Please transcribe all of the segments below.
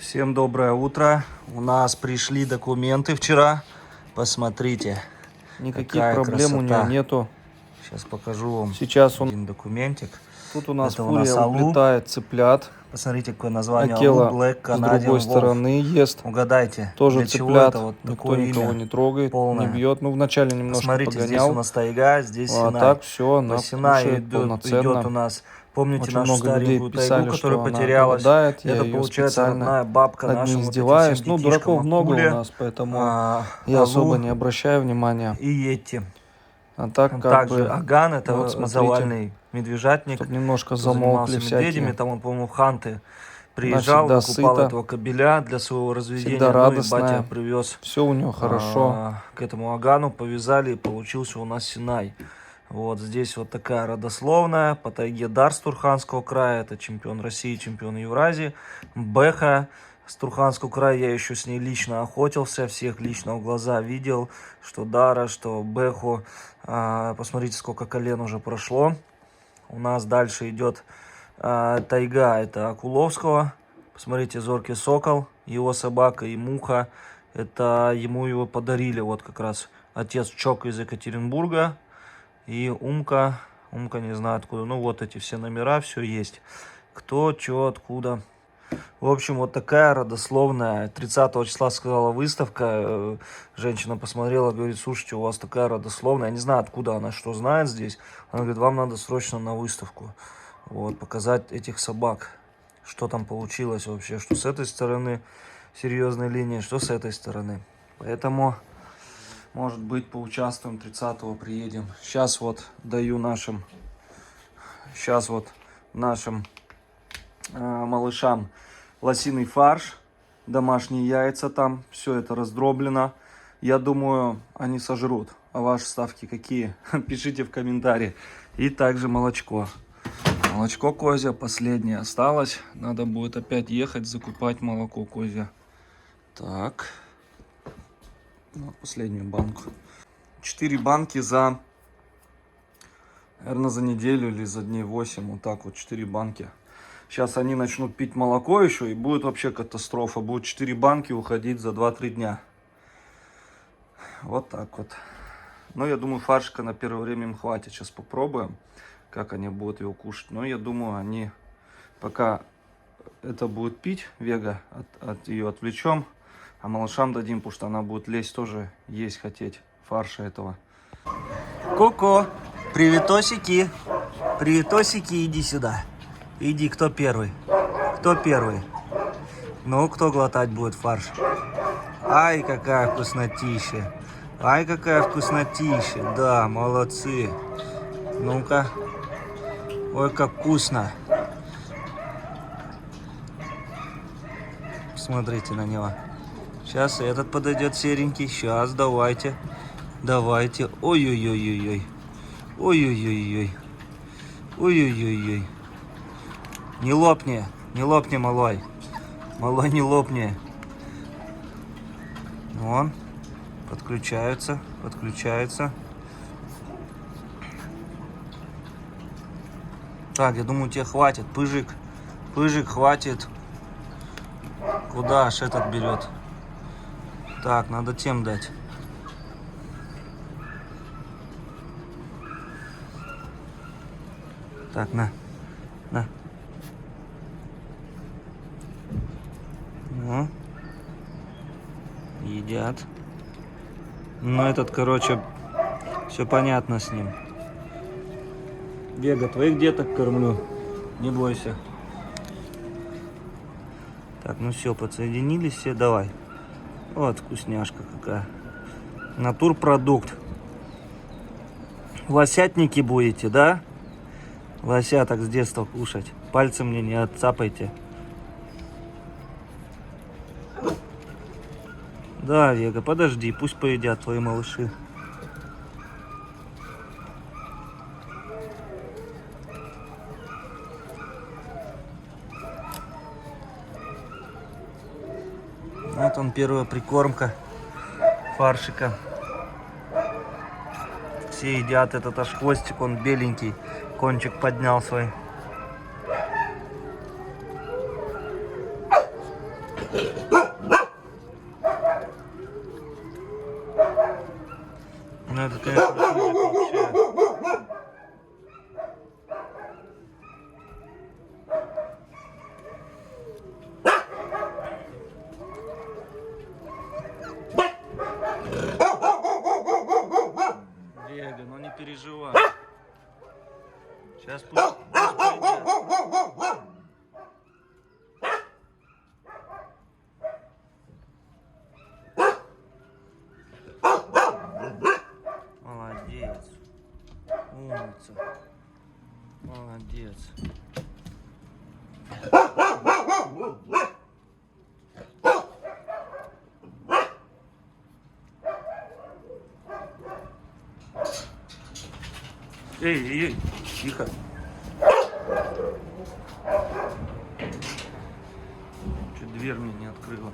Всем доброе утро. У нас пришли документы вчера. Посмотрите. Никаких какая проблем красота. у него нету. Сейчас покажу вам Сейчас он... один документик. Тут у нас Это у фурия нас Алу. уплетает цыплят. Посмотрите, какое название. Акела Алу Black с Canadian другой Wolf. стороны ест. Угадайте, Тоже для чего цыплят. это вот Никто такое никого имя не трогает, полное. не бьет. Ну, вначале немножко Посмотрите, здесь погонял. у нас тайга, здесь А Синай. так все, она По Синаю кушает полноценно. идет у нас, помните Очень нашу много людей старенькую писали, тайгу, которая что она потерялась? голодает. Я Это ее получается специально родная бабка над ней нашим вот этим издеваюсь. всем Ну, детишкам. дураков много Акуле, у нас, поэтому я Алу особо не обращаю внимания. и Йети. А так как Также бы... Аган, это Вот смотрите, завальный медвежатник, чтобы немножко кто занимался замолкли медведями. всякие. Там он, по-моему, в Ханты Она приезжал, всегда выкупал сыта, этого кобеля для своего разведения. всегда Ну и батя радостная. привез Все у нее хорошо. к этому Агану, повязали, и получился у нас Синай. Вот здесь вот такая родословная. По тайге Дар с Турханского края, это чемпион России, чемпион Евразии. Бэха с Турханского края, я еще с ней лично охотился, всех лично в глаза видел, что Дара, что Бэху. Посмотрите, сколько колен уже прошло. У нас дальше идет тайга, это Акуловского. Посмотрите, Зоркий Сокол, его собака и Муха. Это ему его подарили, вот как раз отец Чок из Екатеринбурга. И Умка не знаю откуда. Ну вот эти все номера, все есть. Кто, что, откуда. В общем, вот такая родословная. 30 числа сказала выставка. Женщина посмотрела, говорит, слушайте, у вас такая родословная. Я не знаю, откуда она что знает здесь. Она говорит, вам надо срочно на выставку. Вот, показать этих собак. Что там получилось вообще. Что с этой стороны серьезной линии, что с этой стороны. Поэтому, может быть, поучаствуем. 30-го приедем. Сейчас вот даю нашим малышам лосиный фарш, домашние яйца там, все это раздроблено. Я думаю, они сожрут. А ваши ставки какие? Пишите в комментарии. И также молочко. Молочко козье последнее осталось. Надо будет опять ехать закупать молоко козье. Так. Вот последнюю банку. 4 банки за, наверное, за неделю или за дней 8. Вот так вот 4 банки. Сейчас они начнут пить молоко еще, и будет вообще катастрофа. Будет 4 банки уходить за 2-3 дня. Вот так вот. Но я думаю, фаршика на первое время им хватит. Сейчас попробуем, как они будут его кушать. Но я думаю, они пока это будет пить, Вега, от ее отвлечем. А малышам дадим, потому что она будет лезть тоже, есть хотеть фарша этого. Ку-ку, приветосики. Приветосики, иди сюда. Иди, кто первый? Кто первый? Ну, кто глотать будет фарш? Ай, какая вкуснотища. Ай, какая вкуснотища. Да, молодцы. Ну-ка. Ой, как вкусно. Смотрите на него. Сейчас этот подойдет серенький. Сейчас, давайте. Давайте. Ой-ой-ой-ой-ой. Ой-ой-ой-ой. Ой-ой-ой-ой. Не лопни, малой. Малой, не лопни. Вон, подключаются. Так, я думаю, тебе хватит. Пыжик, хватит. Куда аж этот берет? Так, надо тем дать. Так, на. Ну, едят. Ну, этот, короче, все понятно с ним. Вега, твоих деток кормлю. Не бойся. Так, ну все, подсоединились все, давай. Вот вкусняшка какая. Натурпродукт. Лосятники будете, да? Лосяток с детства кушать. Пальцем мне не отцапайте. Да, Вега, подожди, пусть поедят твои малыши. Вот он, первая прикормка фаршика. Все едят этот аж хвостик, он беленький, кончик поднял свой. Ну это, конечно, вообще. Диего, ну не переживай. Сейчас пусть пойдет. Молодец. Умница. Молодец. Эй, тихо. Чуть дверь мне не открыла.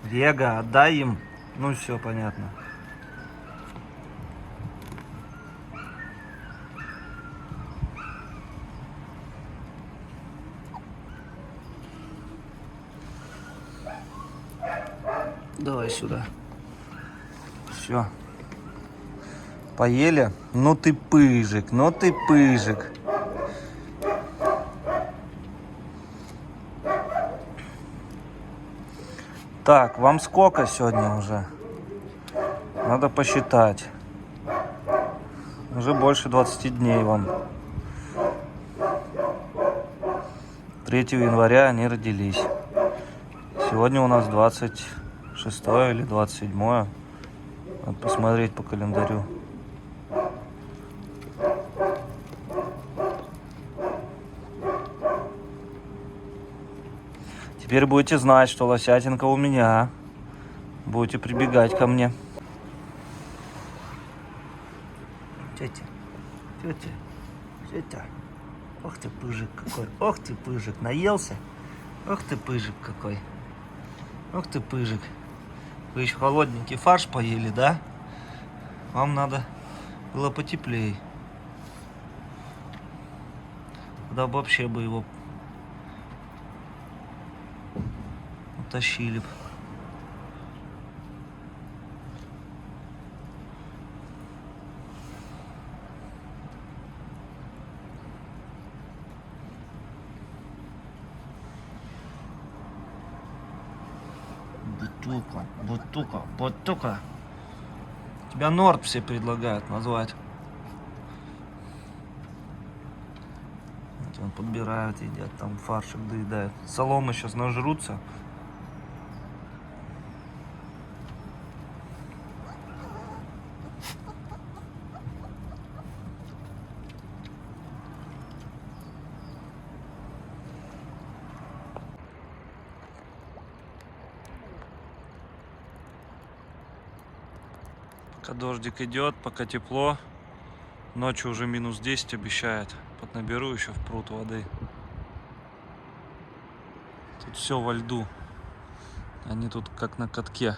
Вега, отдай им. Ну все, понятно. Давай сюда. Все. Поели? Ну ты пыжик, ну ты пыжик. Так, вам сколько сегодня уже? Надо посчитать. Уже больше 20 дней вам. 3 января они родились. Сегодня у нас 26 или 27. Надо посмотреть по календарю. Теперь будете знать, что лосятинка у меня. Будете прибегать ко мне. Тетя, тетя, тетя. Ох ты пыжик какой. Ох ты пыжик. Наелся? Ох ты пыжик какой. Ох ты пыжик. Вы еще холодненький фарш поели, да? Вам надо было потеплее. Да вообще бы его утащили бы. Бутука, бутука, бутука. Тебя Норд все предлагают назвать. Вот он подбирают, едят, там фаршик доедают. Соломы сейчас нажрутся. Пока дождик идет, пока тепло. Ночью уже минус 10 обещает. Поднаберу еще в пруд воды. Тут все во льду. Они тут как на катке.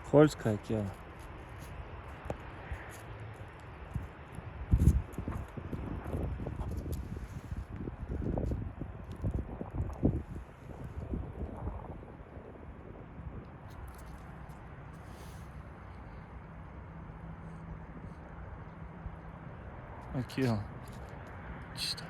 Скользкое тело. Акила. Чисто.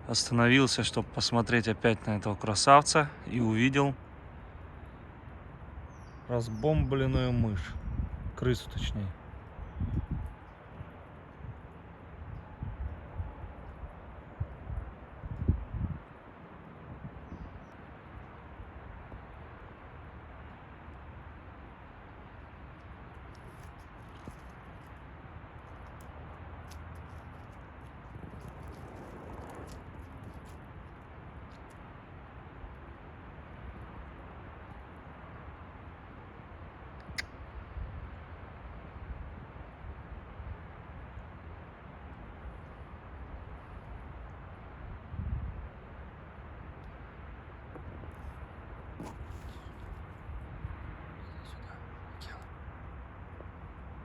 Остановился, чтобы посмотреть опять на этого красавца, и увидел разбомбленную мышь. Крысу, точнее.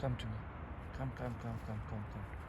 Come to me. Come.